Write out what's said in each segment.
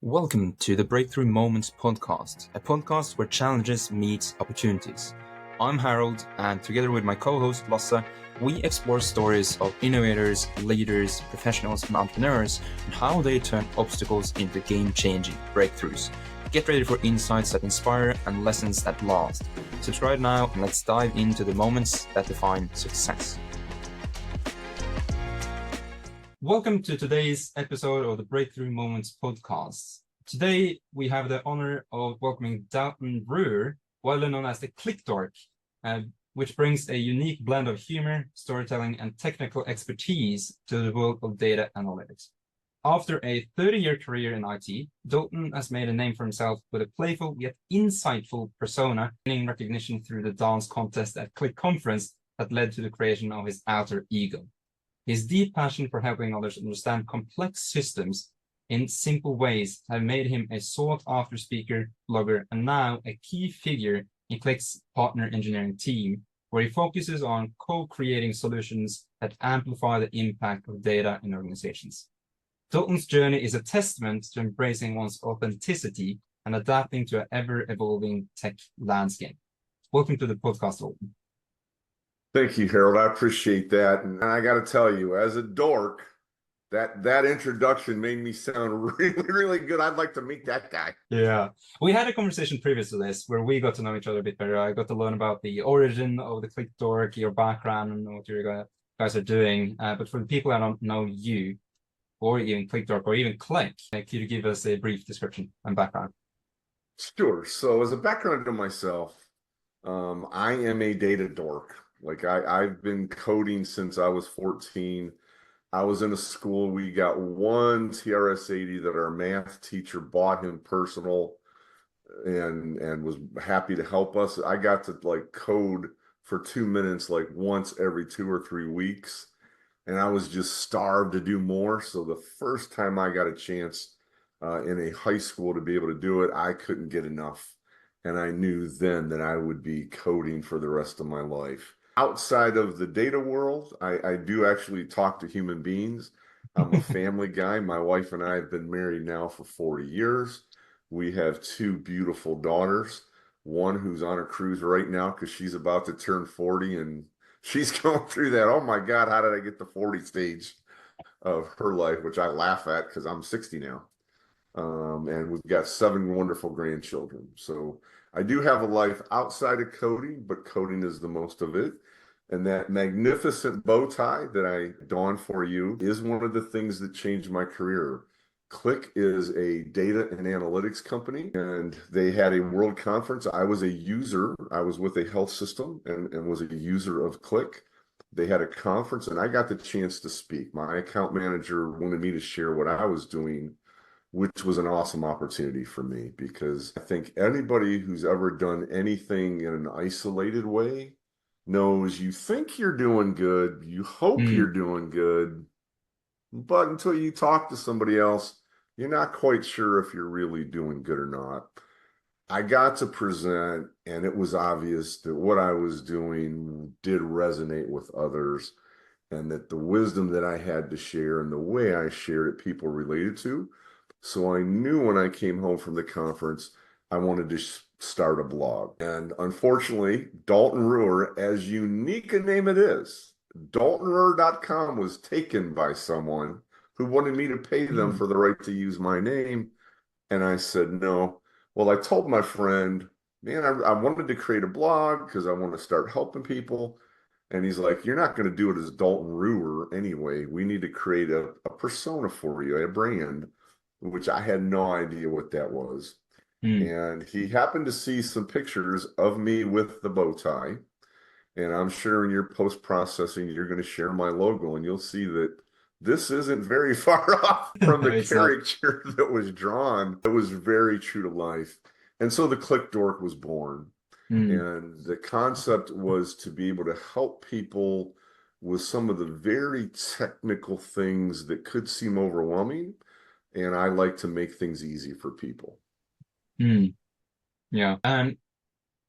Welcome to the Breakthrough Moments podcast, a podcast where challenges meet opportunities. I'm Harold, and together with my co-host Lasse, we explore stories of innovators, leaders, professionals, and entrepreneurs, and how they turn obstacles into game-changing breakthroughs. Get ready for insights that inspire and lessons that last. Subscribe now, and let's dive into the moments that define success. Welcome to today's episode of the Breakthrough Moments podcast. Today, we have the honor of welcoming Dalton Ruer, well known as the Qlik Dork, which brings a unique blend of humor, storytelling, and technical expertise to the world of data analytics. After a 30-year career in IT, Dalton has made a name for himself with a playful yet insightful persona, gaining recognition through the dance contest at Qlik Conference that led to the creation of his alter ego. His deep passion for helping others understand complex systems in simple ways have made him a sought-after speaker, blogger, and now a key figure in Qlik's partner engineering team, where he focuses on co-creating solutions that amplify the impact of data in organizations. Dalton's journey is a testament to embracing one's authenticity and adapting to an ever-evolving tech landscape. Welcome to the podcast, Dalton. Thank you, Harold. I appreciate that. And I got to tell you, as a dork, that introduction made me sound really, really good. I'd like to meet that guy. Yeah. We had a conversation previous to this where we got to know each other a bit better. I got to learn about the origin of the Qlik Dork, your background, and what you guys are doing. But for the people that don't know you, or even Qlik Dork, or even Qlik, could you give us a brief description and background? Sure. So as a background to myself, I am a data dork. Like I've been coding since I was 14. I was in a school, we got one TRS-80 that our math teacher bought him personal and was happy to help us. I got to like code for 2 minutes, like once every 2 or 3 weeks. And I was just starved to do more. So the first time I got a chance in a high school to be able to do it, I couldn't get enough. And I knew then that I would be coding for the rest of my life. Outside of the data world, I do actually talk to human beings. I'm a family guy. My wife and I have been married now for 40 years. We have 2 beautiful daughters, one who's on a cruise right now because she's about to turn 40 and she's going through that, oh my God, how did I get to 40 stage of her life, which I laugh at because I'm 60 now. And we've got 7 wonderful grandchildren. So I do have a life outside of coding, but coding is the most of it. And that magnificent bow tie that I donned for you is one of the things that changed my career. Qlik is a data and analytics company, and they had a world conference. I was a user. I was with a health system and was a user of Qlik. They had a conference, and I got the chance to speak. My account manager wanted me to share what I was doing, which was an awesome opportunity for me because I think anybody who's ever done anything in an isolated way knows you think you're doing good, you hope you're doing good, but until you talk to somebody else, you're not quite sure if you're really doing good or not. I got to present, and it was obvious that what I was doing did resonate with others, and that the wisdom that I had to share and the way I shared it, people related to. So I knew when I came home from the conference, I wanted to start a blog. And unfortunately, Dalton Ruer, as unique a name it is, DaltonRuer.com was taken by someone who wanted me to pay them for the right to use my name. And I said, no. Well, I told my friend, man, I wanted to create a blog because I want to start helping people. And he's like, you're not going to do it as Dalton Ruer anyway. We need to create a persona for you, a brand, which I had no idea what that was. And he happened to see some pictures of me with the bow tie. And I'm sure in your post-processing, you're going to share my logo, and you'll see that this isn't very far off from the caricature that was drawn. It was very true to life. And so the Qlik Dork was born. And the concept was to be able to help people with some of the very technical things that could seem overwhelming. And I like to make things easy for people. Yeah. And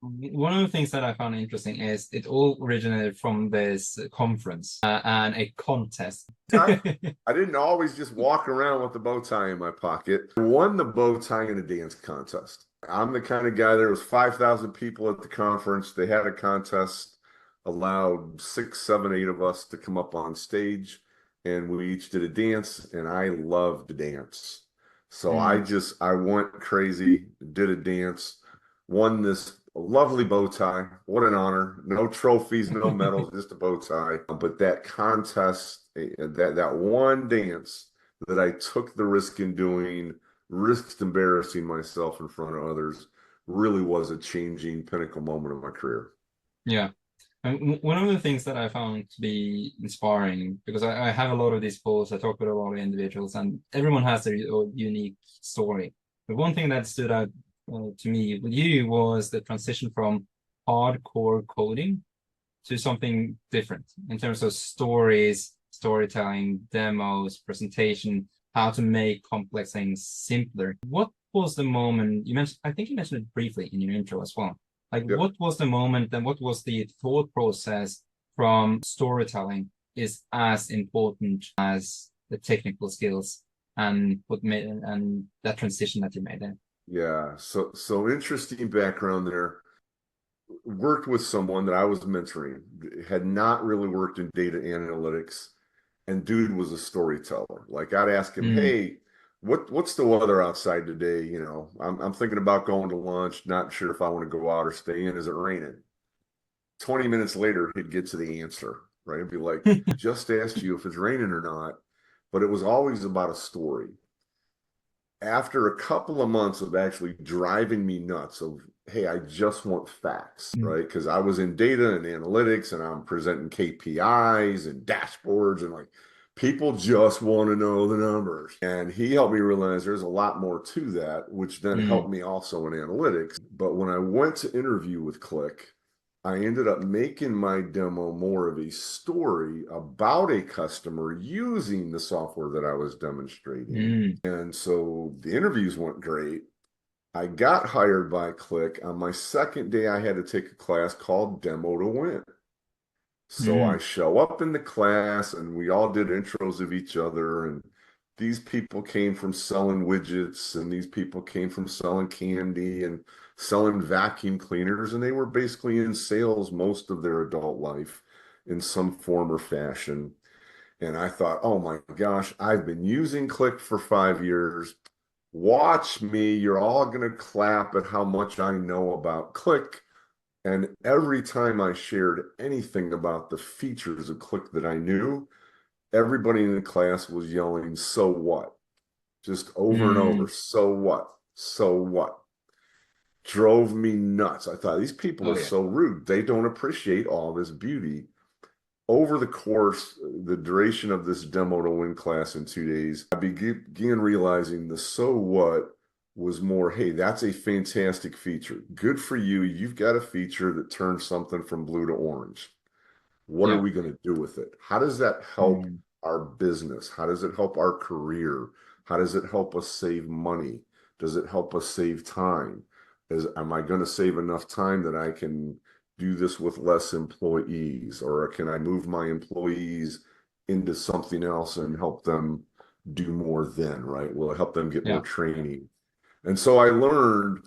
One of the things that I found interesting is it all originated from this conference and a contest. I, I didn't always just walk around with the bow tie in my pocket. I won the bow tie in a dance contest. I'm the kind of guy, there was 5,000 people at the conference. They had a contest, allowed 6, 7, 8 of us to come up on stage, and we each did a dance, and I loved to dance. So I went crazy, did a dance, won this lovely bow tie. What an honor. No trophies, no medals, just a bow tie. But that contest, that one dance that I took the risk in doing, risked embarrassing myself in front of others, really was a changing pinnacle moment of my career. Yeah. And one of the things that I found to be inspiring, because I have a lot of these calls, I talk with a lot of individuals, and everyone has their unique story. But one thing that stood out to me with you was the transition from hardcore coding to something different in terms of stories, storytelling, demos, presentation, how to make complex things simpler. What was the moment you mentioned? I think you mentioned it briefly in your intro as well. Like, Yep. what was the moment and what was the thought process from storytelling is as important as the technical skills and what made and that transition that you made there? Yeah, so interesting background there. Worked with someone that I was mentoring, had not really worked in data analytics, and dude was a storyteller. Like I'd ask him, "Hey, what's the weather outside today? You know, I'm thinking about going to lunch, not sure if I want to go out or stay in. Is it raining?" 20 minutes later, he'd get to the answer, right? It'd be like, just asked you if it's raining or not, but it was always about a story. After a couple of months of actually driving me nuts of, hey, I just want facts, right? Because I was in data and analytics and I'm presenting KPIs and dashboards and like people just want to know the numbers. And he helped me realize there's a lot more to that, which then helped me also in analytics. But when I went to interview with Qlik, I ended up making my demo more of a story about a customer using the software that I was demonstrating. And so the interviews went great. I got hired by Qlik. On my second day, I had to take a class called Demo to Win. So I show up in the class and we all did intros of each other. And these people came from selling widgets and these people came from selling candy and selling vacuum cleaners. And they were basically in sales most of their adult life in some form or fashion. And I thought, oh my gosh, I've been using Qlik for 5 years. Watch me. You're all going to clap at how much I know about Qlik. And every time I shared anything about the features of Qlik that I knew, everybody in the class was yelling, "So what?" Just over and over. So what? So what? Drove me nuts. I thought these people are so rude. They don't appreciate all this beauty. Over the course, the duration of this Demo to Win class in 2 days, I began realizing the so what was more, hey, that's a fantastic feature. Good for you. You've got a feature that turns something from blue to orange. What are we going to do with it? How does that help our business? How does it help our career? How does it help us save money? Does it help us save time? Am I going to save enough time that I can do this with less employees? Or can I move my employees into something else and help them do more then, right? Will it help them get more training? And so I learned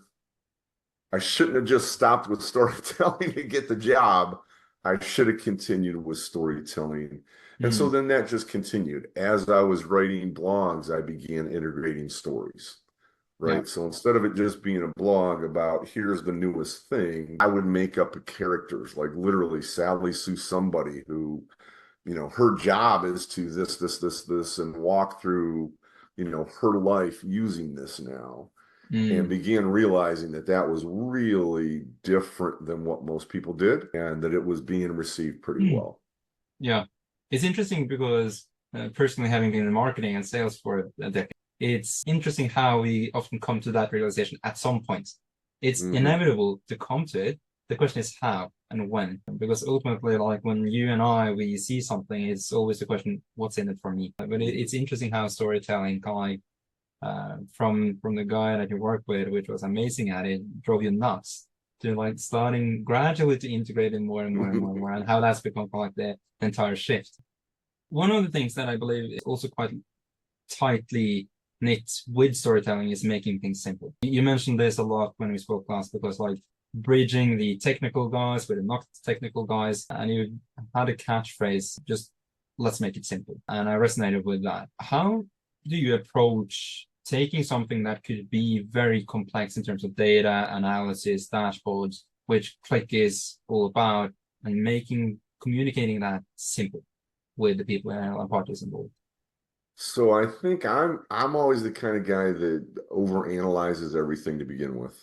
I shouldn't have just stopped with storytelling to get the job. I should have continued with storytelling. And so then that just continued. As I was writing blogs, I began integrating stories, right? So instead of it just being a blog about here's the newest thing, I would make up characters, like literally Sally Sue somebody who, you know, her job is to this, and walk through, you know, her life using this now. And began realizing that that was really different than what most people did and that it was being received pretty well. Yeah. It's interesting because personally having been in marketing and sales for a decade, it's interesting how we often come to that realization at some point. It's inevitable to come to it. The question is how and when. Because ultimately, like when you and we see something, it's always the question, what's in it for me? But it's interesting how storytelling kind of from the guy that you work with, which was amazing at it, drove you nuts to like starting gradually to integrate it more and more and more and more, and how that's become like the entire shift. One of the things that I believe is also quite tightly knit with storytelling is making things simple. You mentioned this a lot when we spoke last, because like bridging the technical guys with the not technical guys, and you had a catchphrase, just let's make it simple. And I resonated with that. How do you approach taking something that could be very complex in terms of data analysis, dashboards, which Qlik is all about, and communicating that simple with the people and parties involved? So I think I'm always the kind of guy that overanalyzes everything to begin with.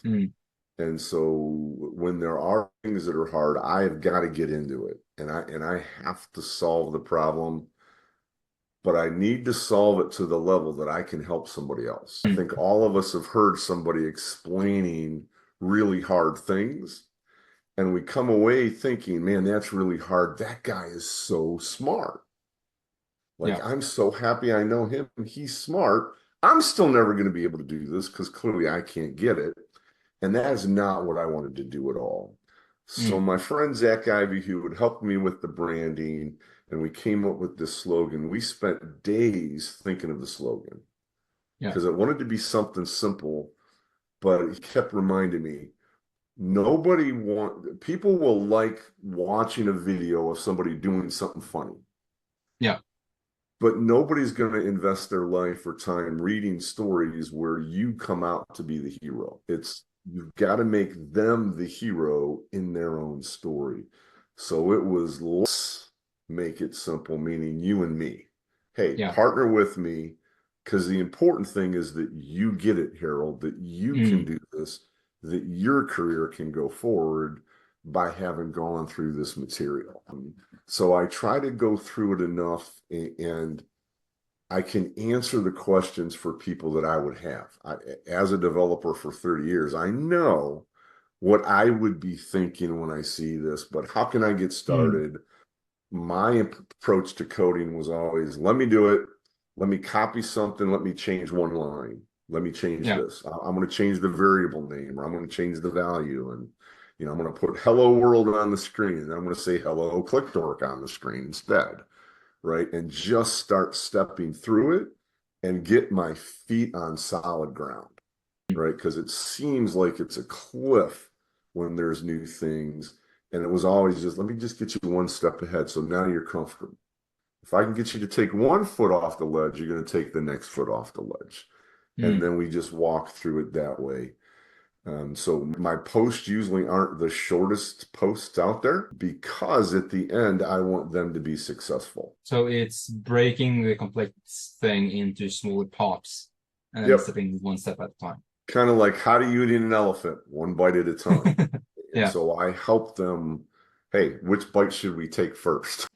And so when there are things that are hard, I have got to get into it, and I have to solve the problem, but I need to solve it to the level that I can help somebody else. I think all of us have heard somebody explaining really hard things, and we come away thinking, man, that's really hard. That guy is so smart. Like, I'm so happy I know him. He's smart. I'm still never going to be able to do this because clearly I can't get it. And that is not what I wanted to do at all. So my friend Zach Ivey, who would help me with the branding, and we came up with this slogan. We spent days thinking of the slogan because I wanted to be something simple, but he kept reminding me, people will like watching a video of somebody doing something funny. But nobody's going to invest their life or time reading stories where you come out to be the hero. You've got to make them the hero in their own story. So it was, let's make it simple, meaning you and me. Hey, partner with me, because the important thing is that you get it, Harold, that you can do this, that your career can go forward by having gone through this material. So I try to go through it enough, and I can answer the questions for people that I would have. As a developer for 30 years, I know what I would be thinking when I see this, but how can I get started? My approach to coding was always, let me do it. Let me copy something. Let me change one line. Let me change this. I'm going to change the variable name, or I'm going to change the value. And, I'm going to put hello world on the screen, and I'm going to say hello Qlik Dork on the screen instead. Right? And just start stepping through it and get my feet on solid ground, right? Because it seems like it's a cliff when there's new things. And it was always just, let me just get you one step ahead. So now you're comfortable. If I can get you to take 1 foot off the ledge, you're going to take the next foot off the ledge. And then we just walk through it that way. So my posts usually aren't the shortest posts out there, because at the end, I want them to be successful. So it's breaking the complex thing into smaller parts and then stepping one step at a time. Kind of like, how do you eat an elephant? One bite at a time. So I help them, hey, which bite should we take first?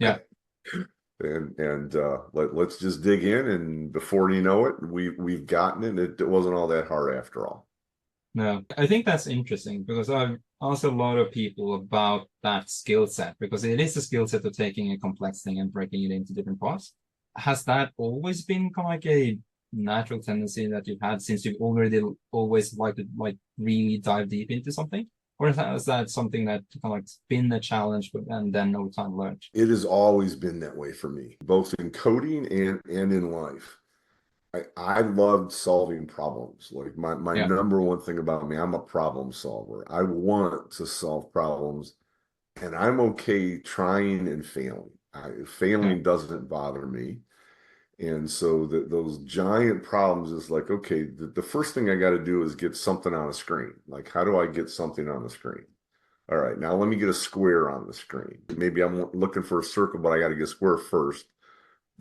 And let's just dig in, and before you know it, we've gotten it. It wasn't all that hard after all. No, I think that's interesting, because I've asked a lot of people about that skill set, because it is a skill set of taking a complex thing and breaking it into different parts. Has that always been kind of like a natural tendency that you've had since you've already always liked to like really dive deep into something? Or is that something that kind of like been a challenge and then over time learned? It has always been that way for me, both in coding and in life. I loved solving problems. Like my number one thing about me, I'm a problem solver. I want to solve problems, and I'm okay trying and failing. Failing doesn't bother me. And so those giant problems is like, okay, the first thing I got to do is get something on a screen. Like, how do I get something on the screen? All right, now let me get a square on the screen. Maybe I'm looking for a circle, but I got to get a square first.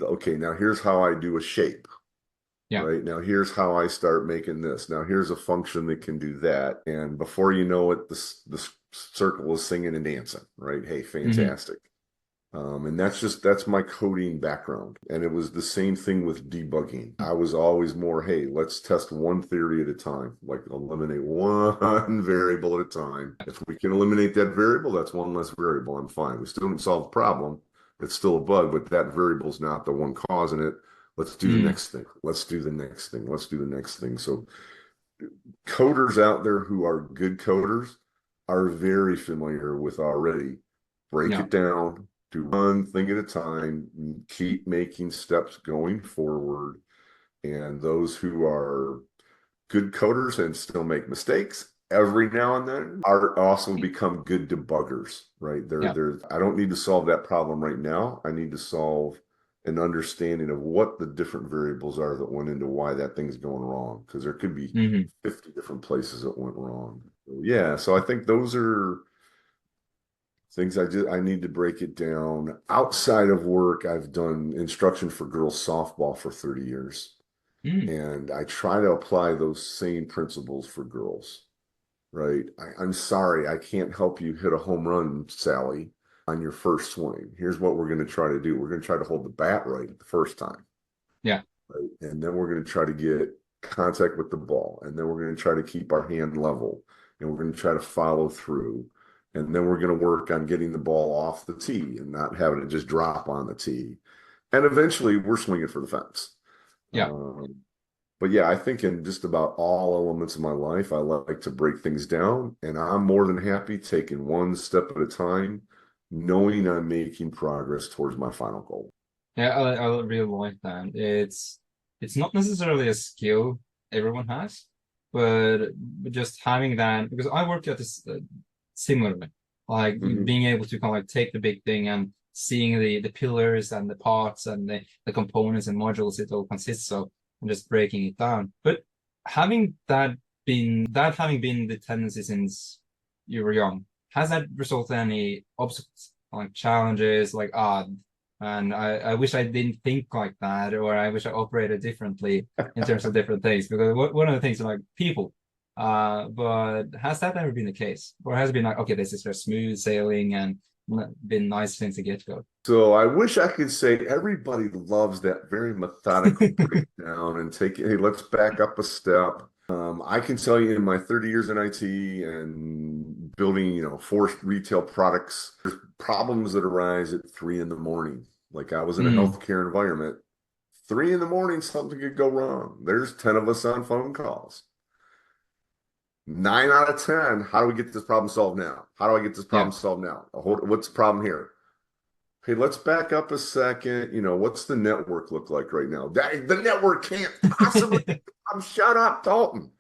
Okay, now here's how I do a shape. Right now, here's how I start making this. Now, here's a function that can do that. And before you know it, the circle is singing and dancing, right? Hey, fantastic. And that's my coding background. And it was the same thing with debugging. I was always more, hey, let's test one theory at a time, like eliminate one variable at a time. If we can eliminate that variable, that's one less variable. I'm fine. We still didn't solve the problem. It's still a bug, but that variable is not the one causing it. Let's do the next thing. Let's do the next thing. Let's do the next thing. So coders out there who are good coders, are very familiar with already. Break Yeah. it down, do one thing at a time, keep making steps going forward. And those who are good coders and still make mistakes every now and then are also become good debuggers, right? Yeah. I don't need to solve that problem right now. I need to solve an understanding of what the different variables are that went into why that thing's going wrong, because there could be 50 different places that went wrong. Yeah, so I think those are things I need to break it down. Outside of work, I've done instruction for girls softball for 30 years. Mm. And I try to apply those same principles for girls, right? I'm sorry, I can't help you hit a home run, Sally, on your first swing. Here's what we're going to try to do. We're going to try to hold the bat right the first time, Yeah. right? And then we're going to try to get contact with the ball. And then we're going to try to keep our hand level. And we're going to try to follow through. And then we're going to work on getting the ball off the tee and not having it just drop on the tee. And eventually we're swinging for the fence. Yeah. But yeah, I think in just about all elements of my life, I like to break things down, and I'm more than happy taking one step at a time, knowing I'm making progress towards my final goal. Yeah, I really like that. It's not necessarily a skill everyone has, but just having that, because I work at this similarly, like Mhm. being able to kind of like take the big thing and seeing the pillars and the parts and the components and modules it all consists of, and just breaking it down. But having having been the tendency since you were young, has that resulted in any obstacles, like challenges, like and I wish I didn't think like that, or I wish I operated differently in terms of different things. Because one of the things are like people. But has that ever been the case? Or has it been like, okay, this is just smooth sailing and been nice since the get-go? So I wish I could say everybody loves that very methodical breakdown and hey, let's back up a step. I can tell you in my 30 years in IT and building, forced retail products, there's problems that arise at 3 in the morning. Like I was in a Mm, healthcare environment, 3 in the morning, something could go wrong. There's 10 of us on phone calls. 9 out of 10, how do we get this problem solved now? How do I get this yeah. problem solved now? What's the problem here? Hey, let's back up a second. What's the network look like right now? The network can't possibly. Shut up, Dalton.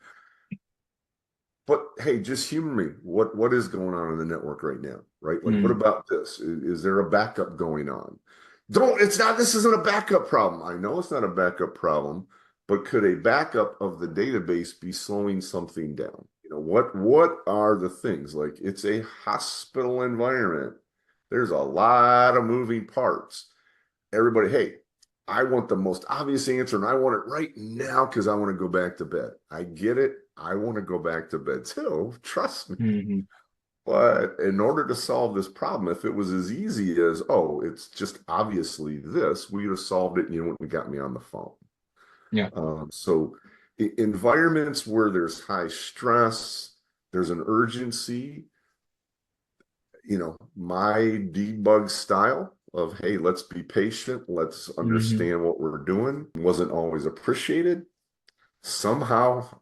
But hey, just humor me. What is going on in the network right now? Right? Like, what Mm, about this? Is there a backup going on? It's not. This isn't a backup problem. I know it's not a backup problem, but could a backup of the database be slowing something down? What are the things? Like, it's a hospital environment. There's a lot of moving parts. Everybody, hey, I want the most obvious answer and I want it right now because I want to go back to bed. I get it. I want to go back to bed too. Trust me. mhm. But in order to solve this problem, if it was as easy as, oh, it's just obviously this, we'd have solved it and you wouldn't have got me on the phone. Yeah. So environments where there's high stress, there's an urgency, my debug style of, hey, let's be patient, let's Mhm. understand what we're doing, wasn't always appreciated. Somehow,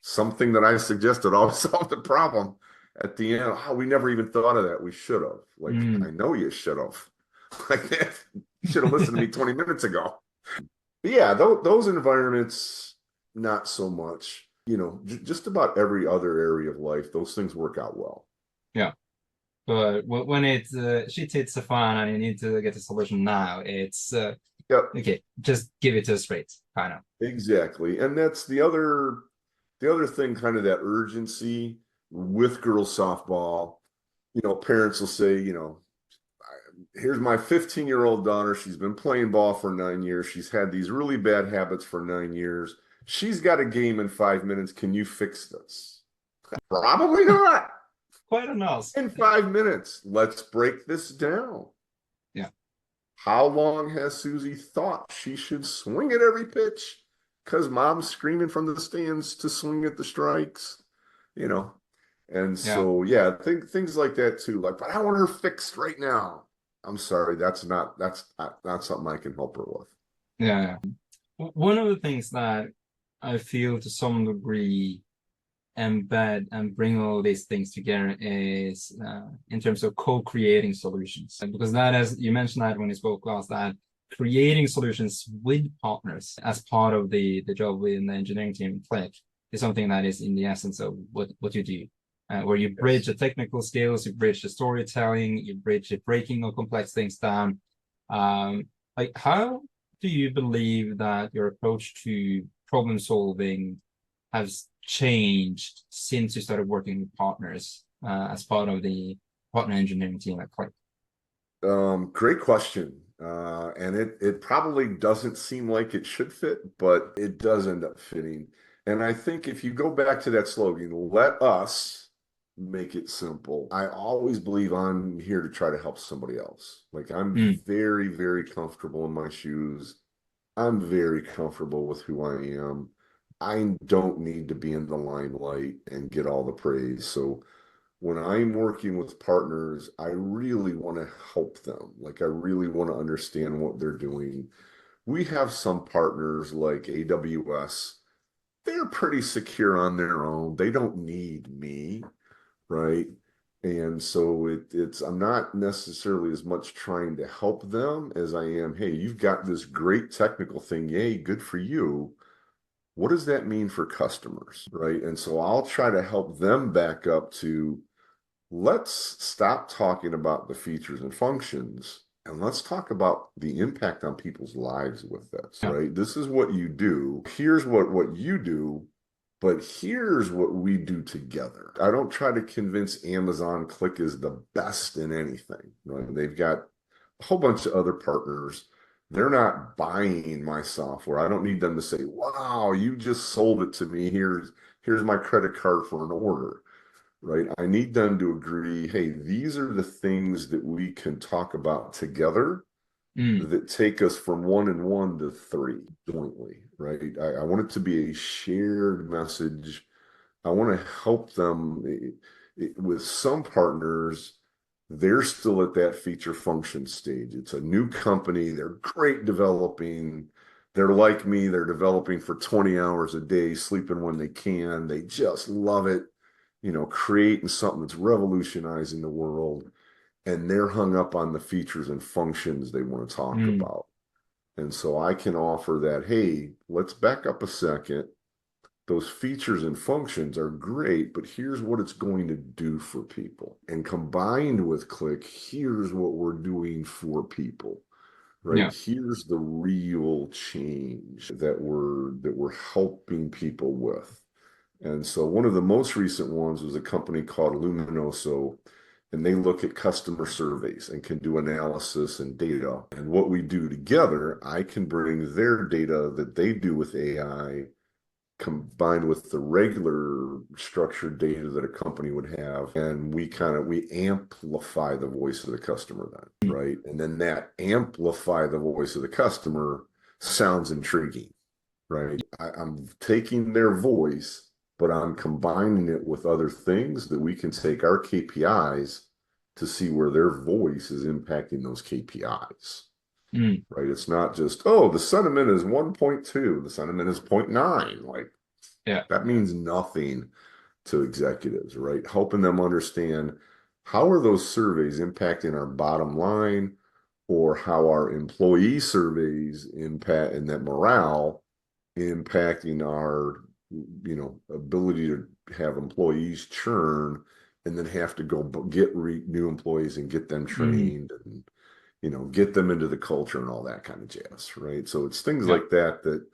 something that I suggested always solved the problem. At the end, we never even thought of that. We should have. Like, Mm. I know you should have. Like, you should have listened to me 20 minutes ago. But yeah, those environments, not so much. Just about every other area of life, those things work out well. Yeah. But when it shit hits the fan and you need to get a solution now, it's Yep, okay, just give it to us straight, kind of. exactly. And that's the other thing, kind of that urgency with girls softball. Parents will say, here's my 15-year-old daughter. She's been playing ball for 9 years. She's had these really bad habits for 9 years. She's got a game in 5 minutes. Can you fix this? Probably not. Quite an ask. In 5 minutes, let's break this down. Yeah. How long has Susie thought she should swing at every pitch? Because mom's screaming from the stands to swing at the strikes, you know. And Yeah. so, yeah, things like that too. Like, but I want her fixed right now. I'm sorry, that's not something I can help her with. Yeah. One of the things that I feel to some degree embed and bring all these things together is in terms of co-creating solutions. Because that, as you mentioned that when you spoke last, that creating solutions with partners as part of the job within the engineering team in Qlik is something that is in the essence of what you do. Where you bridge the technical skills, you bridge the storytelling, you bridge the breaking of complex things down. Like, how do you believe that your approach to problem solving has changed since you started working with partners as part of the partner engineering team at Qlik? Great question. And it probably doesn't seem like it should fit, but it does end up fitting. And I think if you go back to that slogan, let us make it simple. I always believe I'm here to try to help somebody else. Like, I'm very, very comfortable in my shoes. I'm very comfortable with who I am. I don't need to be in the limelight and get all the praise. So when I'm working with partners, I really want to help them. Like, I really want to understand what they're doing. We have some partners like AWS. They're pretty secure on their own. They don't need me, right? And so it's I'm not necessarily as much trying to help them as I am, hey, you've got this great technical thing. Yay, good for you. What does that mean for customers, right? And so I'll try to help them back up to, let's stop talking about the features and functions and let's talk about the impact on people's lives with this, right? This is what you do. Here's what you do, but here's what we do together. I don't try to convince Amazon Qlik is the best in anything, right? They've got a whole bunch of other partners. They're not buying my software. I don't need them to say, wow, you just sold it to me. Here's my credit card for an order, right? I need them to agree, hey, these are the things that we can talk about together that take us from 1 and 1 to 3 jointly, right? I want it to be a shared message. I want to help them. With some partners, they're still at that feature function stage. It's a new company. They're great developing. They're like me. They're developing for 20 hours a day, sleeping when they can. They just love it, creating something that's revolutionizing the world. And they're hung up on the features and functions they want to talk about. And so I can offer that, hey, let's back up a second. Those features and functions are great, but here's what it's going to do for people. And combined with Qlik, here's what we're doing for people, right? Yeah. Here's the real change that we're helping people with. And so one of the most recent ones was a company called Luminoso, and they look at customer surveys and can do analysis and data. And what we do together, I can bring their data that they do with AI combined with the regular structured data that a company would have. And we amplify the voice of the customer then, right? And then that amplify the voice of the customer sounds intriguing, right? I'm taking their voice, but I'm combining it with other things that we can take our KPIs to see where their voice is impacting those KPIs, right? It's not just, oh, the sentiment is 1.2, the sentiment is 0.9. Like, that means nothing to executives, right? Helping them understand how are those surveys impacting our bottom line, or how our employee surveys impact and that morale impacting our ability to have employees churn and then have to go get new employees and get them trained and get them into the culture and all that kind of jazz, right? So it's things like that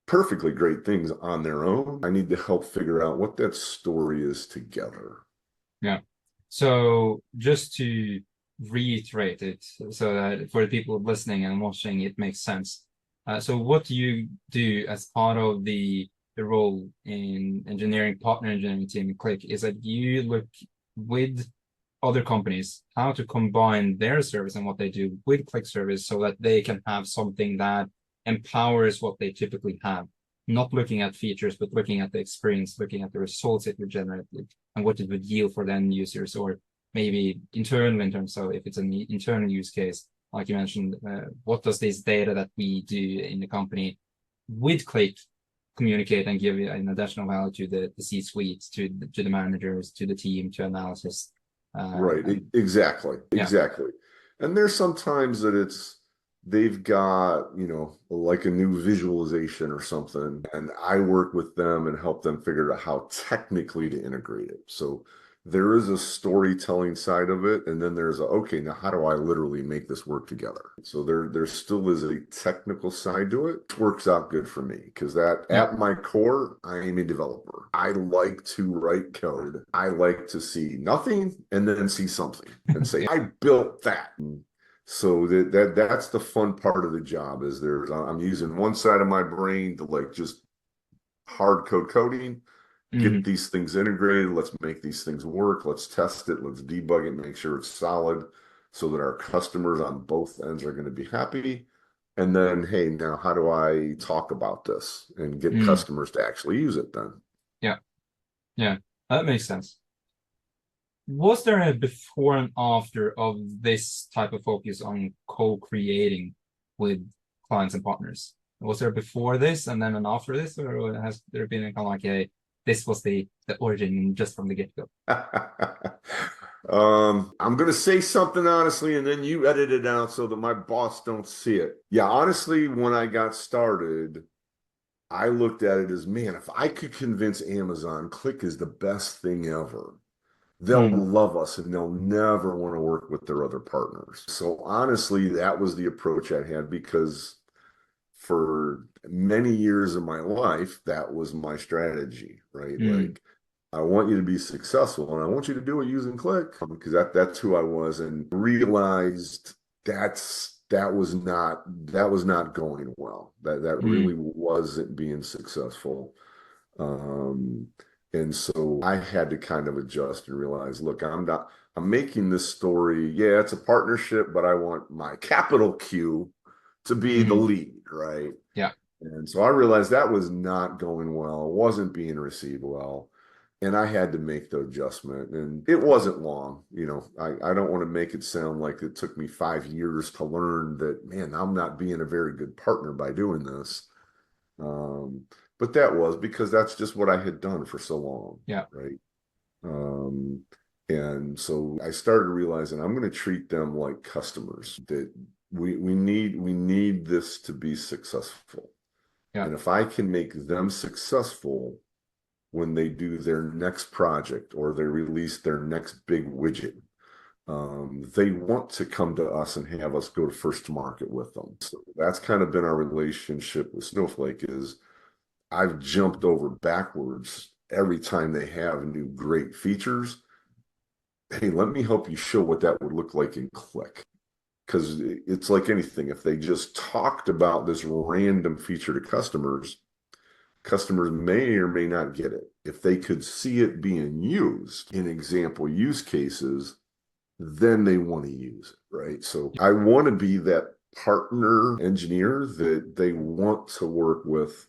perfectly great things on their own. I need to help figure out what that story is together. Yeah. So just to reiterate it so that for the people listening and watching, it makes sense. So what do you do as part of the role in partner engineering team in Qlik is that you look with other companies how to combine their service and what they do with Qlik service so that they can have something that empowers what they typically have. Not looking at features, but looking at the experience, looking at the results it would generate and what it would yield for the end users, or maybe internal in terms of if it's an internal use case. Like you mentioned, what does this data that we do in the company with Qlik communicate and give an additional value to the C-suite, to the managers, to the team, to analysis. Right. Exactly. Yeah. Exactly. And there's sometimes that they've got, like a new visualization or something, and I work with them and help them figure out how technically to integrate it. So there is a storytelling side of it, and then there's okay, now how do I literally make this work together? So there still is a technical side to it. It works out good for me because at my core, I am a developer. I like to write code. I like to see nothing and then see something and say, I built that. So that's the fun part of the job is I'm using one side of my brain to like just hard coding, get these things integrated. Let's make these things work. Let's test it. Let's debug it, make sure it's solid so that our customers on both ends are going to be happy. And then, hey, now how do I talk about this and get customers to actually use it then? Yeah, that makes sense. Was there a before and after of this type of focus on co-creating with clients and partners? Was there before this and then an after this, or has there been a kind of like this was the origin just from the get-go? I'm gonna say something honestly, and then you edit it out so that my boss don't see it. Yeah, honestly, when I got started, I looked at it as, man, if I could convince Amazon Qlik is the best thing ever, they'll love us and they'll never want to work with their other partners. So honestly, that was the approach I had because for many years of my life, that was my strategy, right? Like, I want you to be successful and I want you to do it using Qlik because that's who I was, and realized that was not going well. That really wasn't being successful. And so I had to kind of adjust and realize, look, I'm making this story. Yeah, it's a partnership, but I want my capital Q to be the lead, right? Yeah. And so I realized that was not going well, wasn't being received well. And I had to make the adjustment. And it wasn't long. I don't want to make it sound like it took me 5 years to learn that, man, I'm not being a very good partner by doing this. But that was because that's just what I had done for so long. Yeah. Right. And so I started realizing I'm going to treat them like customers, that we need this to be successful. Yeah. And if I can make them successful when they do their next project or they release their next big widget, they want to come to us and have us go to first to market with them. So that's kind of been our relationship with Snowflake. Is I've jumped over backwards every time they have new great features. Hey, let me help you show what that would look like in Qlik. Because it's like anything. If they just talked about this random feature to customers may or may not get it. If they could see it being used in example use cases, then they want to use it, right? So I want to be that partner engineer that they want to work with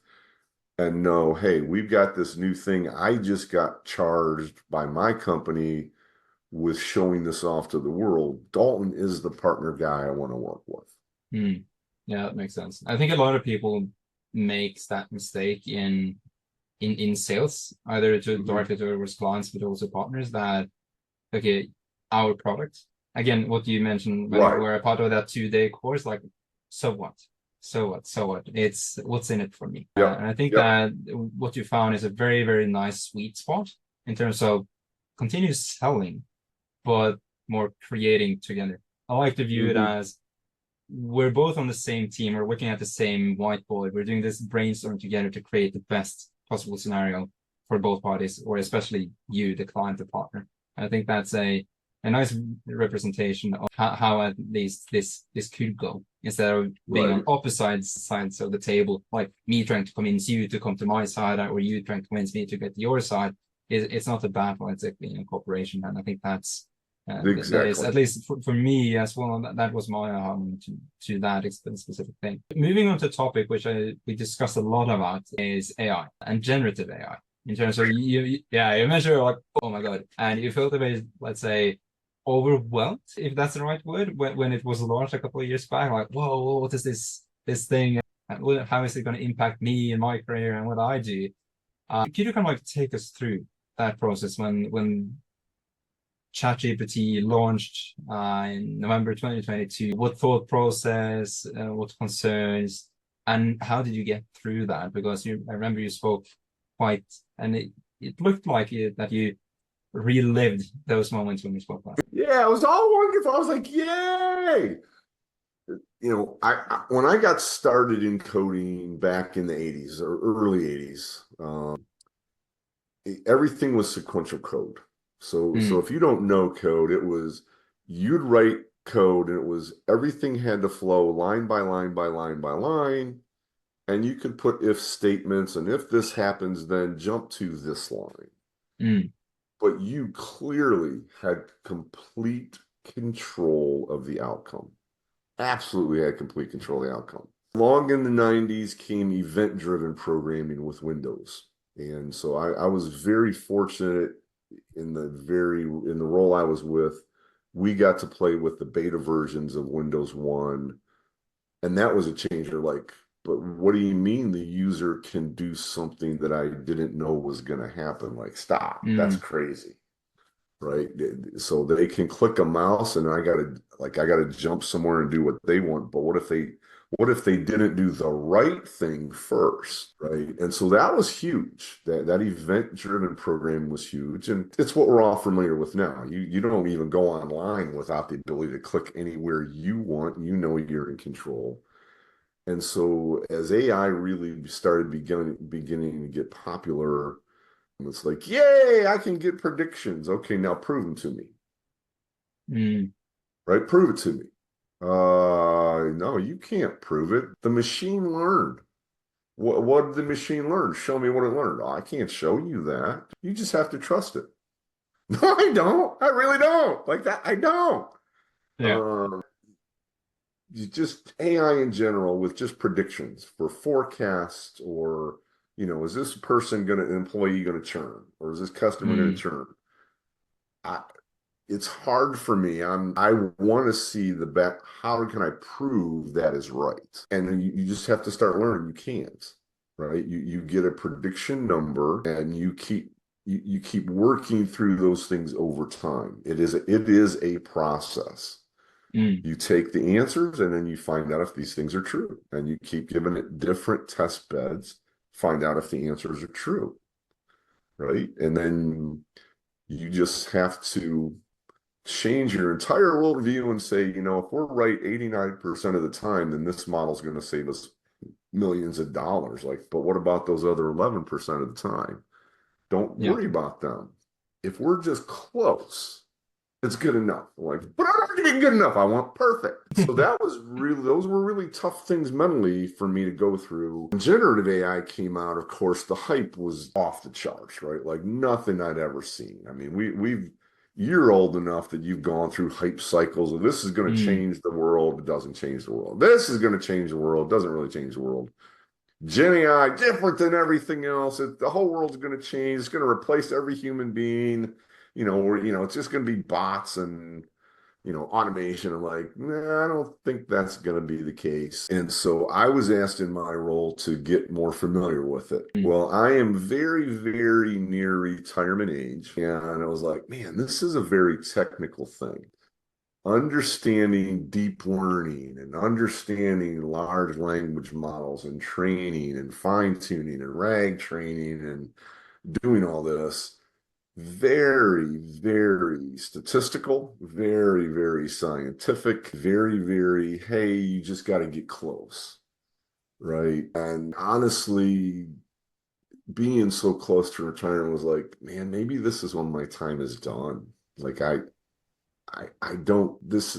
and know, hey, we've got this new thing. I just got charged by my company with showing this off to the world. Dalton is the partner guy I want to work with. Yeah, that makes sense. I think a lot of people makes that mistake in sales, either directly towards clients, but also partners, that, okay, our product, again, what you mentioned, when we're a part of that 2-day course, like, so what? It's what's in it for me. And I think that what you found is a very, very nice sweet spot in terms of continuous selling, but more creating together. I like to view it as we're both on the same team. We're working at the same whiteboard. We're doing this brainstorm together to create the best possible scenario for both parties, or especially you, the client, the partner. And I think that's a nice representation of how at least this could go, instead of being on opposite sides of the table, like me trying to convince you to come to my side, or you trying to convince me to get to your side. It's not a battle, it's a cooperation. And I think that's that is, at least for me as well, that was my to that specific thing. Moving on to a topic which we discussed a lot about is AI and generative AI. In terms of you mentioned, like, oh my god, and you felt a bit, let's say, overwhelmed, if that's the right word, when it was launched a couple of years back. Like, whoa, what is this thing? How is it going to impact me and my career and what I do? Could you kind of like take us through that process when ChatGPT launched in November 2022? What thought process, what concerns, and how did you get through that? Because I remember you spoke quite, and it looked like that you relived those moments when you spoke last. Yeah, it was all wonderful. I was like, yay! You know, when I got started in coding back in the 80s or early 80s, everything was sequential code. So if you don't know code, it was you'd write code and it was everything had to flow line by line by line by line, and you could put if statements, and if this happens, then jump to this line. But you clearly had complete control of the outcome. Absolutely had complete control of the outcome. Along in the 90s came event-driven programming with Windows. And so I was very fortunate in the role I was with. We got to play with the beta versions of Windows 1. And that was a changer. Like, but what do you mean the user can do something that I didn't know was going to happen? Like, stop. That's crazy. Right. So they can click a mouse and I gotta jump somewhere and do what they want. But what if they didn't do the right thing first? Right. And so that was huge. That event-driven program was huge. And it's what we're all familiar with now. You don't even go online without the ability to click anywhere you want. You know you're in control. And so as AI really started beginning to get popular, it's like, yay, I can get predictions. Okay, now prove them to me. Right? Prove it to me. No, you can't prove it. The machine learned. What did the machine learn? Show me what it learned. Oh, I can't show you that. You just have to trust it. No, I don't. I really don't. Like that, I don't. Yeah. Just AI in general with just predictions for forecasts or is this employee going to churn, or is this customer going to churn? It's hard for me. I want to see how can I prove that is right? And you just have to start learning. You can't, right? You get a prediction number and you keep working through those things over time. It is a process. You take the answers and then you find out if these things are true, and you keep giving it different test beds, find out if the answers are true, right? And then you just have to change your entire worldview and say, if we're right 89% of the time, then this model is going to save us millions of dollars. But what about those other 11% of the time? Don't worry about them. If we're just close, it's good enough. But I'm not going to be good enough. I want perfect. So those were really tough things mentally for me to go through. When generative AI came out, of course, the hype was off the charts, right? Like nothing I'd ever seen. I mean, you're old enough that you've gone through hype cycles of this is going to change the world. It doesn't change the world. This is going to change the world. It doesn't really change the world. Gen AI, different than everything else. The whole world's going to change. It's going to replace every human being. It's just going to be bots and, automation. I'm like, nah, I don't think that's going to be the case. And so I was asked in my role to get more familiar with it. Well, I am very, very near retirement age. And I was like, man, this is a very technical thing. Understanding deep learning and understanding large language models and training and fine-tuning and RAG training and doing all this. Very, very statistical, very, very scientific, very, very, hey, you just got to get close, right? And honestly, being so close to retirement was like, man, maybe this is when my time is done. Like I don't,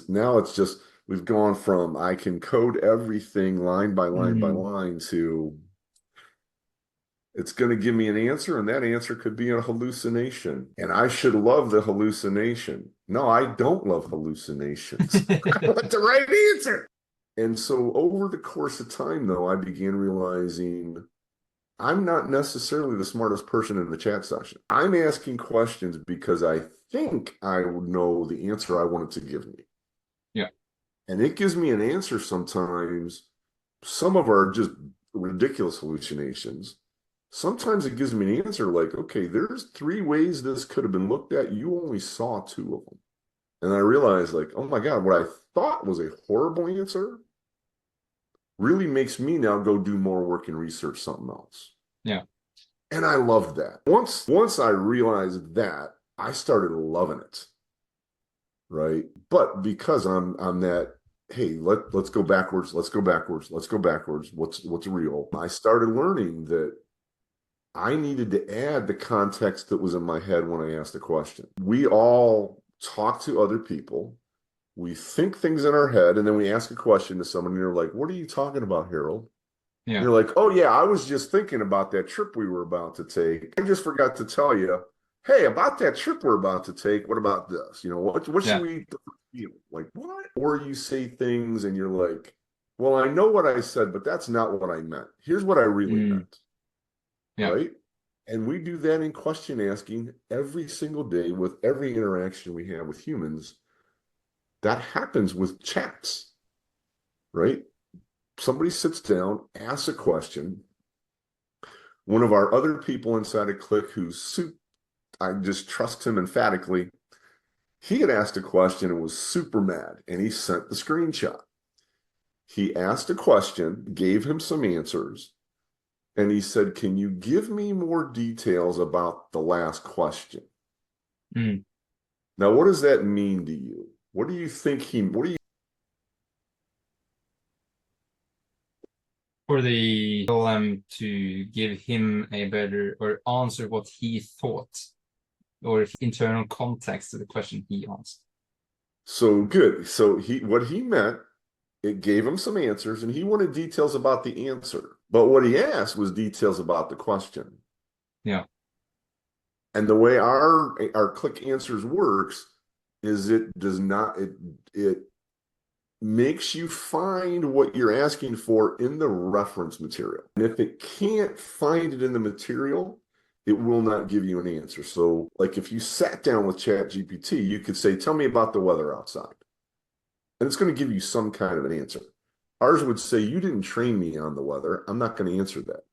now it's just, we've gone from I can code everything line by line by line to it's going to give me an answer, and that answer could be a hallucination. And I should love the hallucination. No, I don't love hallucinations. I want the right answer. And so over the course of time, though, I began realizing I'm not necessarily the smartest person in the chat session. I'm asking questions because I think I know the answer I want it to give me. Yeah. And it gives me an answer sometimes some of are just ridiculous hallucinations. Sometimes it gives me an answer like, okay, there's 3 ways this could have been looked at. You only saw 2 of them. And I realized, like, oh my God, what I thought was a horrible answer really makes me now go do more work and research something else. Yeah. And I loved that. Once I realized that, I started loving it. Right. But because I'm that, hey, let's go backwards, let's go backwards, let's go backwards. What's real? I started learning that I needed to add the context that was in my head when I asked a question. We all talk to other people. We think things in our head, and then we ask a question to someone, and you're like, what are you talking about, Harold? Yeah. You're like, oh, yeah, I was just thinking about that trip we were about to take. I just forgot to tell you, hey, about that trip we're about to take, what about this? What should Yeah. we feel? Like, what? Or you say things and you're like, well, I know what I said, but that's not what I meant. Here's what I really meant. Yeah. Right? And we do that in question asking every single day with every interaction we have with humans. That happens with chats, right? Somebody sits down, asks a question. One of our other people inside of Qlik, I just trust him emphatically, he had asked a question and was super mad, and he sent the screenshot. He asked a question, gave him some answers, and he said, can you give me more details about the last question? Mm. Now, what does that mean to you? What do you think what do you For the LM to give him a better or answer what he thought or internal context to the question he asked. So good. So what he meant, it gave him some answers, and he wanted details about the answer. But what he asked was details about the question. Yeah. And the way our Qlik Answers works is it makes you find what you're asking for in the reference material. And if it can't find it in the material, it will not give you an answer. So like if you sat down with ChatGPT, you could say, tell me about the weather outside. And it's going to give you some kind of an answer. Ours would say, you didn't train me on the weather. I'm not going to answer that.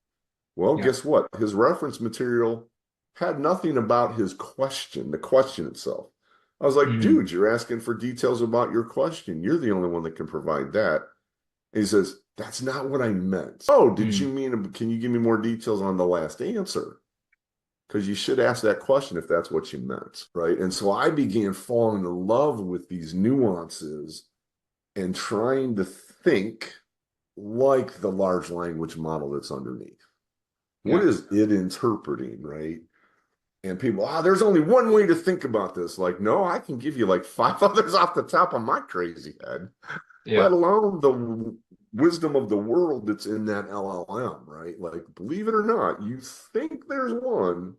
Well, Yeah. guess what? His reference material had nothing about his question, the question itself. I was like, dude, you're asking for details about your question. You're the only one that can provide that. And he says, that's not what I meant. Oh, did you mean, can you give me more details on the last answer? Because you should ask that question if that's what you meant, right? And so I began falling in love with these nuances and trying to think like the large language model that's underneath. What is it interpreting, right? And people, there's only one way to think about this. Like, no, I can give you like 5 others off the top of my crazy head, let alone the wisdom of the world that's in that LLM, right? Like, believe it or not, you think there's one,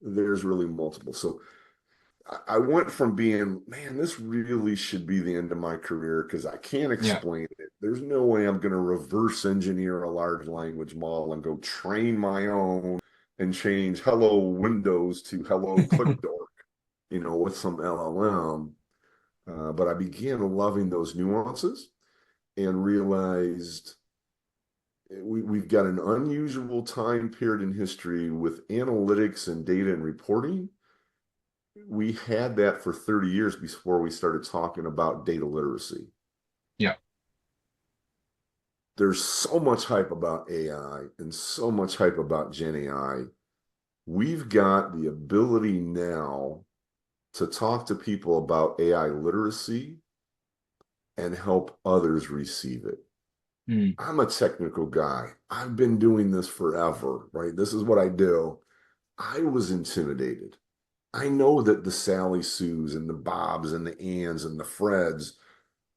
there's really multiple. So I went from being, man, this really should be the end of my career because I can't explain it. There's no way I'm going to reverse engineer a large language model and go train my own and change hello Windows to hello Qlik Dork, with some LLM. But I began loving those nuances and realized we've got an unusual time period in history with analytics and data and reporting. We had that for 30 years before we started talking about data literacy. Yeah. There's so much hype about AI and so much hype about Gen AI. We've got the ability now to talk to people about AI literacy and help others receive it. I'm a technical guy. I've been doing this forever, right? This is what I do. I was intimidated. I know that the Sally Sues and the Bobs and the Anns and the Freds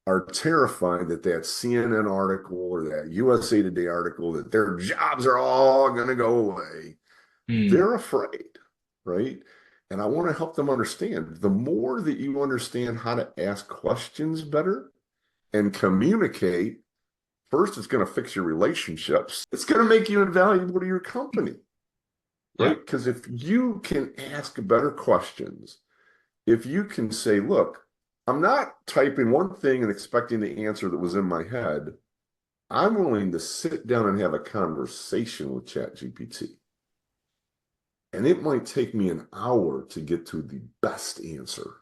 are terrified that CNN article or that USA Today article, that their jobs are all going to go away. They're afraid, right? And I want to help them understand. The more that you understand how to ask questions better and communicate, first, it's going to fix your relationships. It's going to make you invaluable to your company. Right? Because if you can ask better questions, if you can say, look, I'm not typing one thing and expecting the answer that was in my head. I'm willing to sit down and have a conversation with ChatGPT. And it might take me an hour to get to the best answer.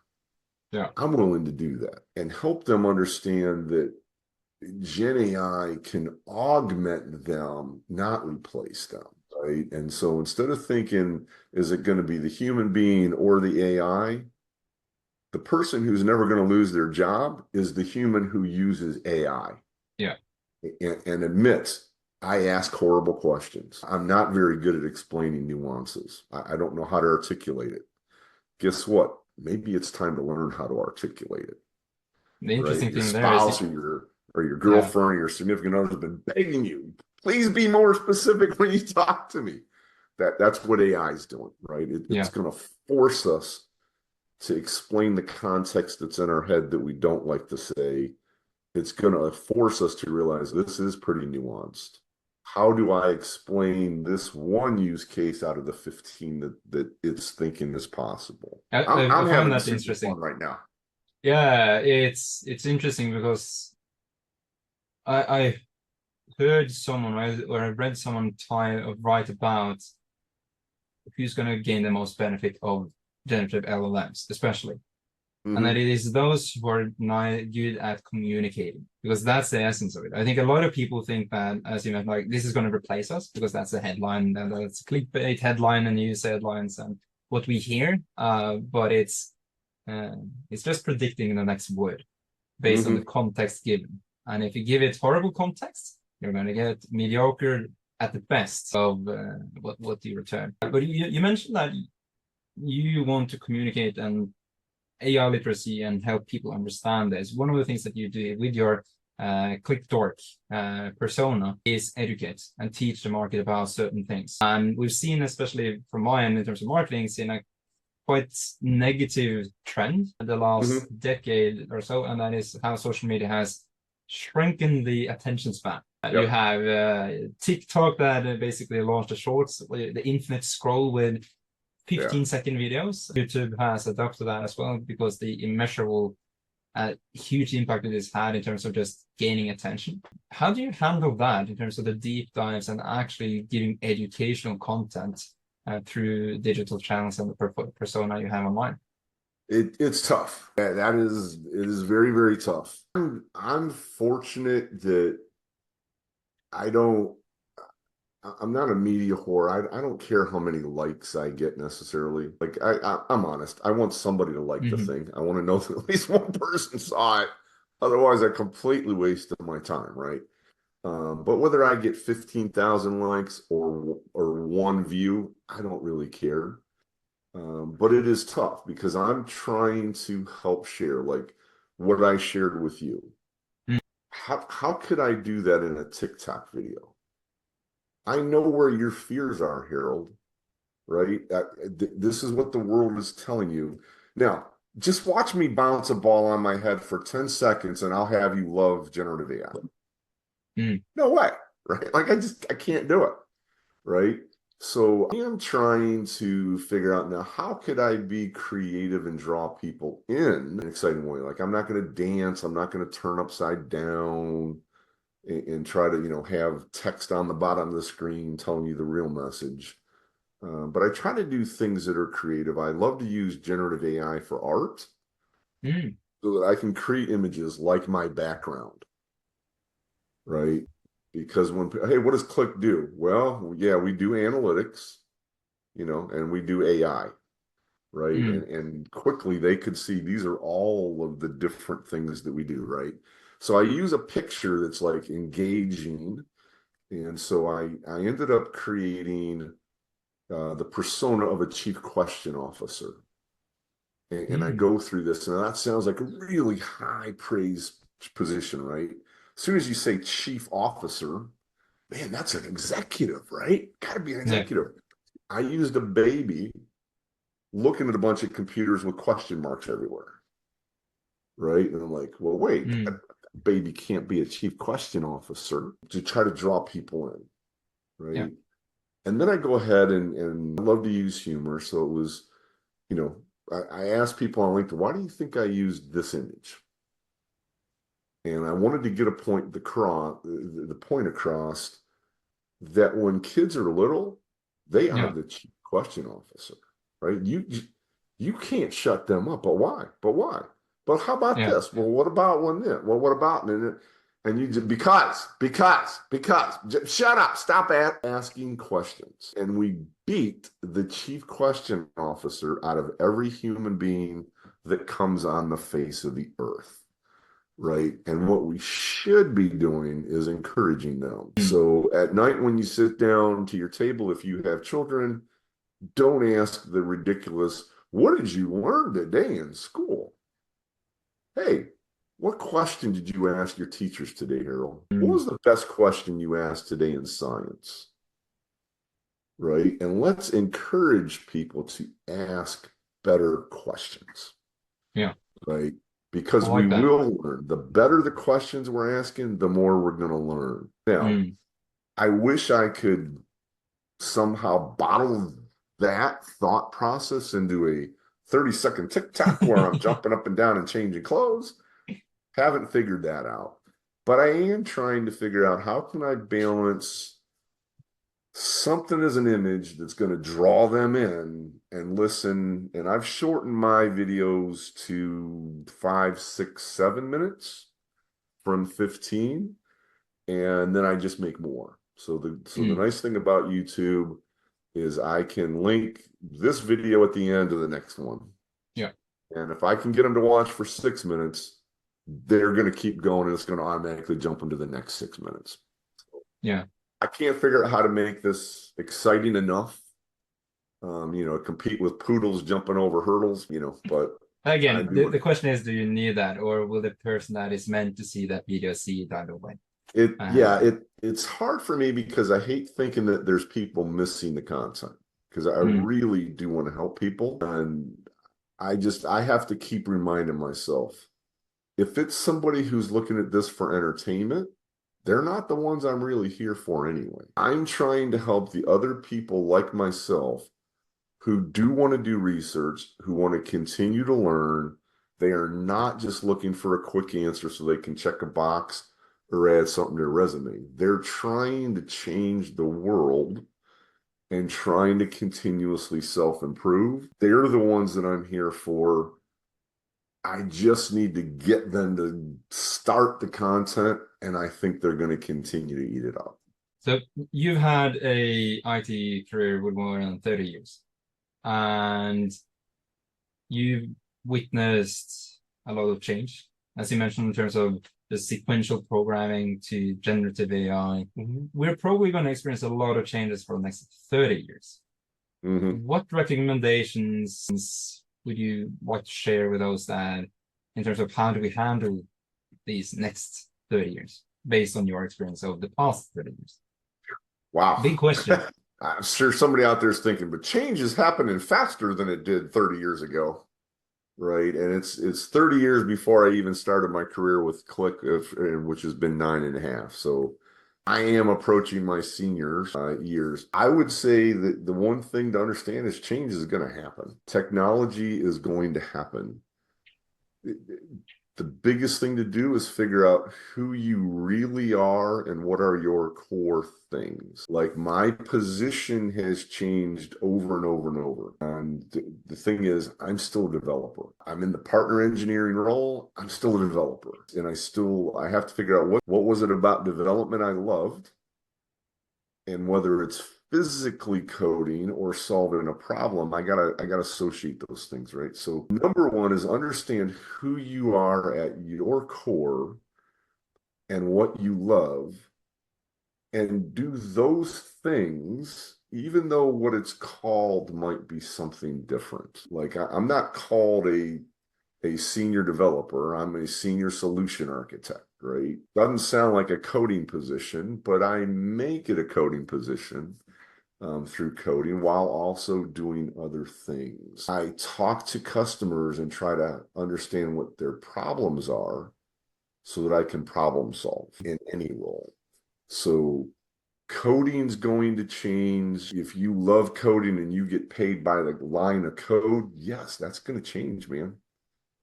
Yeah. I'm willing to do that and help them understand that Gen AI can augment them, not replace them, right? And so instead of thinking, is it going to be the human being or the AI? The person who's never going to lose their job is the human who uses AI. Yeah. And admits, I ask horrible questions. I'm not very good at explaining nuances. I don't know how to articulate it. Guess what? Maybe it's time to learn how to articulate it, The right? interesting Your thing there is, spouse or your yeah, girlfriend or your significant other has been begging you, please be more specific when you talk to me. That's what AI is doing, right? It's yeah. going to force us to explain the context that's in our head that we don't like to say. It's going to force us to realize this is pretty nuanced. How do I explain this one use case out of the 15 that it's thinking is possible? I I'm find having that super fun interesting. right now. Yeah, it's interesting because I heard someone, right, or I read someone write about who's going to gain the most benefit of generative LLMs, especially. And that Mm-hmm. it is those who are not good at communicating, because that's the essence of it. I think a lot of people think that, as you know, like this is going to replace us because that's the headline, and that's a clickbait headline and news headlines and what we hear. But it's just predicting the next word based on the Mm-hmm. context given. And if you give it horrible context, you're going to get mediocre at the best of what you return. But you mentioned that you want to communicate and AI literacy and help people understand this. One of the things that you do with your Qlik Dork persona is educate and teach the market about certain things. And we've seen, especially from my end in terms of marketing, seen a quite negative trend in the last Mm-hmm. decade or so, and that is how social media has shrunken the attention span. You Yep. have TikTok that basically launched the shorts, the infinite scroll with Yeah. 15-second videos. YouTube has adopted that as well because the immeasurable huge impact it has had in terms of just gaining attention. How do you handle that in terms of the deep dives and actually giving educational content through digital channels and the persona you have online? It's tough. It is very, very tough. I'm fortunate that I don't I'm not a media whore. I don't care how many likes I get necessarily. Like I'm honest. I want somebody to like the Mm-hmm. thing. I want to know that at least one person saw it. Otherwise, I completely wasted my time, right? But whether I get 15,000 likes or one view, I don't really care. But it is tough because I'm trying to help share like what I shared with you. How could I do that in a TikTok video? I know where your fears are, Harold, right? This is what the world is telling you. Now, just watch me bounce a ball on my head for 10 seconds and I'll have you love generative AI. Mm. No way, right? Like I can't do it, right? So I am trying to figure out now how could I be creative and draw people in an exciting way? Like I'm not going to dance, I'm not going to turn upside down and try to, have text on the bottom of the screen telling you the real message. But I try to do things that are creative. I love to use generative AI for art Mm. so that I can create images like my background, right? Because hey, what does Qlik do? Well, yeah, we do analytics, and we do AI, right? Mm. And quickly they could see these are all of the different things that we do, right? So I use a picture that's like engaging. And so I ended up creating the persona of a chief question officer. And I Mm. go through this, and that sounds like a really high praise position, right? As soon as you say chief officer, man, that's an executive, right? Got to be an Yeah. executive. I used a baby looking at a bunch of computers with question marks everywhere, right? And I'm like, well, wait, that Mm. baby can't be a chief question officer to try to draw people in, Yeah. right? And then I go ahead and I love to use humor. So it was, you know, I asked people on LinkedIn, why do you think I used this image? And I wanted to get the point across that when kids are little, they are Yeah. the chief question officer, right? You can't shut them up. But why? But why? But how about Yeah. this? Well, what about when this? Well, what about and you just because just shut up, stop asking questions. And we beat the chief question officer out of every human being that comes on the face of the earth. Right. And what we should be doing is encouraging them. Mm. So at night, when you sit down to your table, if you have children, don't ask the ridiculous, what did you learn today in school? Hey, what question did you ask your teachers today, Harold? What Mm. was the best question you asked today in science? Right. And let's encourage people to ask better questions. Yeah. Right. I Because we like that. will learn. The better the questions we're asking, the more we're going to learn. Now, Mm. I wish I could somehow bottle that thought process into a 30-second TikTok where I'm jumping up and down and changing clothes. Haven't figured that out. But I am trying to figure out how can I balance something as an image that's going to draw them in and listen. And I've shortened my videos to 5, 6, 7 minutes from 15, and then I just make more. So the Mm. nice thing about YouTube is I can link this video at the end of the next one. Yeah. And if I can get them to watch for 6 minutes, they're going to keep going and it's going to automatically jump into the next 6 minutes. Yeah. I can't figure out how to make this exciting enough, compete with poodles jumping over hurdles, but I Again, do the question is, do you need that, or will the person that is meant to see that video see it either way? it. Yeah, Um, it's hard for me because I hate thinking that there's people missing the content because I mm. really do want to help people. And I have to keep reminding myself, if it's somebody who's looking at this for entertainment, they're not the ones I'm really here for anyway. I'm trying to help the other people like myself who do want to do research, who want to continue to learn. They are not just looking for a quick answer so they can check a box or add something to their resume. They're trying to change the world and trying to continuously self-improve. They're the ones that I'm here for. I just need to get them to start the content, and I think they're going to continue to eat it up. So you've had a IT career with more than 30 years, and you've witnessed a lot of change, as you mentioned, in terms of the sequential programming to generative AI. We're probably going to experience a lot of changes for the next 30 years. What recommendations would you like to share with us that in terms of how do we handle these next 30 years based on your experience of the past 30 years? Wow. Big question. I'm sure somebody out there is thinking, but change is happening faster than it did 30 years ago, right? And it's 30 years before I even started my career with Qlik, which has been 9.5. So I am approaching my senior years. I would say that the one thing to understand is change is going to happen. Technology is going to happen. The biggest thing to do is figure out who you really are and what are your core things. Like my position has changed over and over and over. And the thing is, I'm still a developer. I'm in the partner engineering role. I'm still a developer. And I have to figure out what was it about development I loved, and whether it's physically coding or solving a problem, I gotta associate those things, right? So number one is understand who you are at your core and what you love, and do those things even though what it's called might be something different. Like I'm not called a senior developer. I'm a senior solution architect, right? Doesn't sound like a coding position, but I make it a coding position through coding while also doing other things. I talk to customers and try to understand what their problems are so that I can problem solve in any role. So coding's going to change. If you love coding and you get paid by the line of code, yes, that's going to change, man.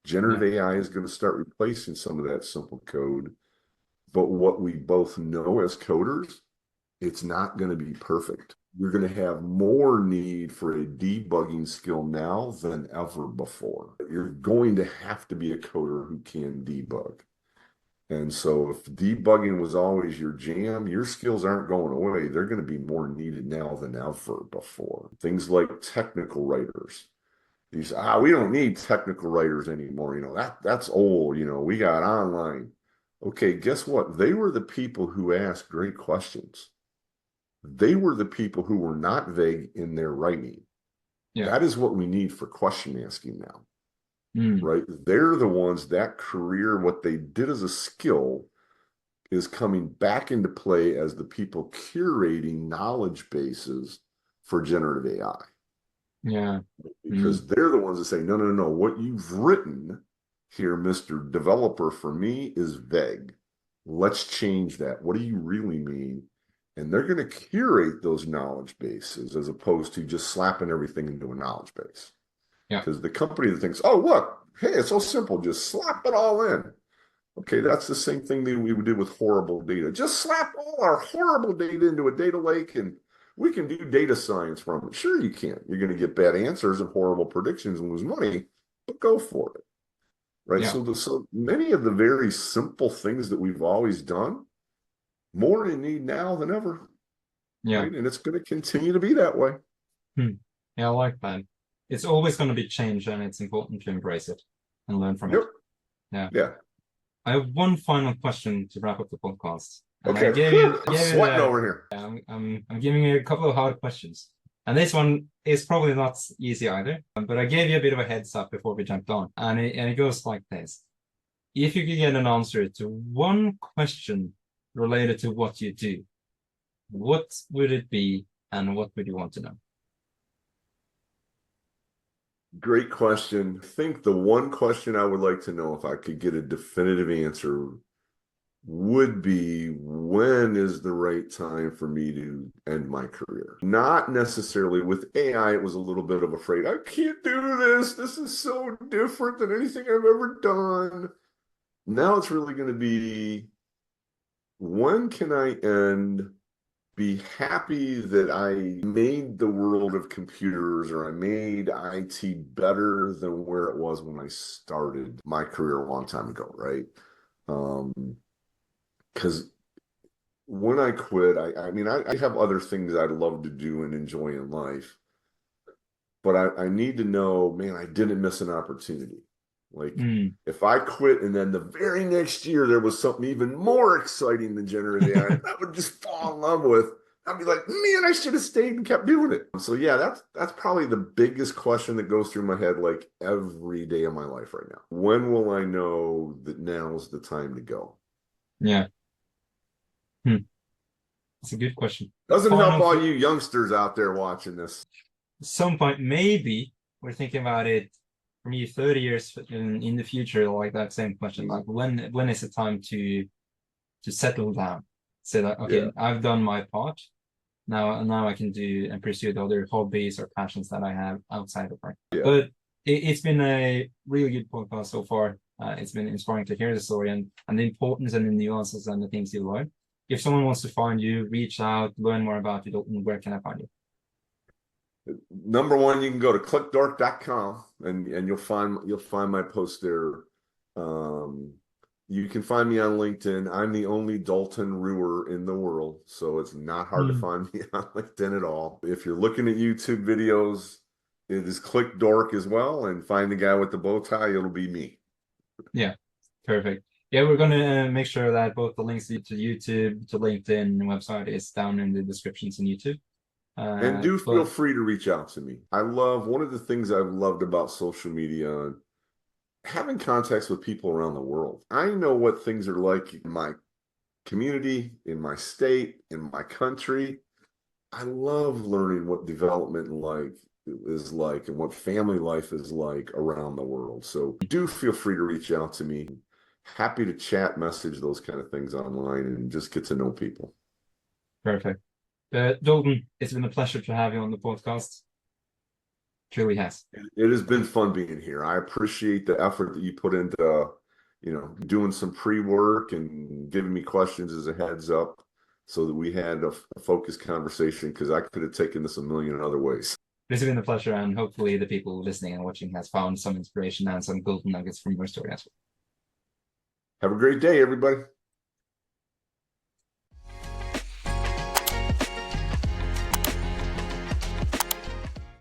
Generative AI is going to start replacing some of that simple code. But what we both know as coders, it's not going to be perfect. You're going to have more need for a debugging skill now than ever before. You're going to have to be a coder who can debug. And so if debugging was always your jam, your skills aren't going away. They're going to be more needed now than ever before. Things like technical writers. These, we don't need technical writers anymore. That's old. We got online. Okay, guess what? They were the people who asked great questions. They were the people who were not vague in their writing. Yeah. That is what we need for question asking now. Right? They're the ones, that career, what they did as a skill is coming back into play as the people curating knowledge bases for generative AI. Yeah. Because they're the ones that say, no, no, no, what you've written here, Mr. Developer, for me is vague. Let's change that. What do you really mean? And they're going to curate those knowledge bases as opposed to just slapping everything into a knowledge base. Yeah. Because the company that thinks, oh, look, hey, it's so simple, just slap it all in. Okay, that's the same thing that we did with horrible data. Just slap all our horrible data into a data lake and we can do data science from it. Sure, you can. You're going to get bad answers and horrible predictions and lose money, but go for it. Right? Yeah. So many of the very simple things that we've always done, more in need now than ever. Yeah. Right? And it's going to continue to be that way. Yeah, I like that. It's always going to be change, and it's important to embrace it and learn from it. Yeah. I have one final question to wrap up the podcast. And Okay. I'm sweating over here. I'm giving you a couple of hard questions. And this one is probably not easy either, but I gave you a bit of a heads up before we jumped on. And it goes like this. If you could get an answer to one question related to what you do, what would it be and what would you want to know? Great question. I think the one question I would like to know, if I could get a definitive answer, would be, when is the right time for me to end my career? Not necessarily with AI. It was a little bit of afraid. I can't do this. This is so different than anything I've ever done. Now it's really going to be, when can I end? Be happy that I made the world of computers, or I made IT better than where it was when I started my career a long time ago, right? Because when I quit, I mean, I have other things I'd love to do and enjoy in life, but I need to know, man, I didn't miss an opportunity. Like, if I quit and then the very next year there was something even more exciting than generative AI, I would just fall in love with. I'd be like, man, I should have stayed and kept doing it. So yeah, that's probably the biggest question that goes through my head like every day of my life right now. When will I know that now's the time to go? Yeah. It's a good question. Doesn't help all you youngsters out there watching this. At some point, maybe we're thinking about it. For me, 30 years in the future, like that same question, like when is it time to settle down? Say that, okay, I've done my part. Now I can do and pursue the other hobbies or passions that I have outside of work. But it's been a really good podcast so far. It's been inspiring to hear the story and the importance and the nuances and the things you learn. If someone wants to find you, reach out, learn more about you, Dalton, where can I find you? Number one, you can go to qlikdork.com and you'll find my post there. You can find me on LinkedIn. I'm the only Dalton Ruer in the world, so it's not hard to find me on LinkedIn at all. If you're looking at YouTube videos, it is Qlik Dork as well, and find the guy with the bow tie, it'll be me. Yeah, perfect. Yeah, we're going to make sure that both the links to YouTube, to LinkedIn, and website is down in the descriptions in YouTube. And do feel free to reach out to me. One of the things I've loved about social media, having contacts with people around the world. I know what things are like in my community, in my state, in my country. I love learning what development is like and what family life is like around the world. So do feel free to reach out to me. Happy to chat, message, those kind of things online, and just get to know people. Perfect. Dalton, it's been a pleasure to have you on the podcast. truly has. It has been fun being here. I appreciate the effort that you put into, doing some pre-work and giving me questions as a heads up so that we had a focused conversation because I could have taken this a million other ways. It's been a pleasure, and hopefully the people listening and watching has found some inspiration and some golden nuggets from your story as well. Have a great day, everybody.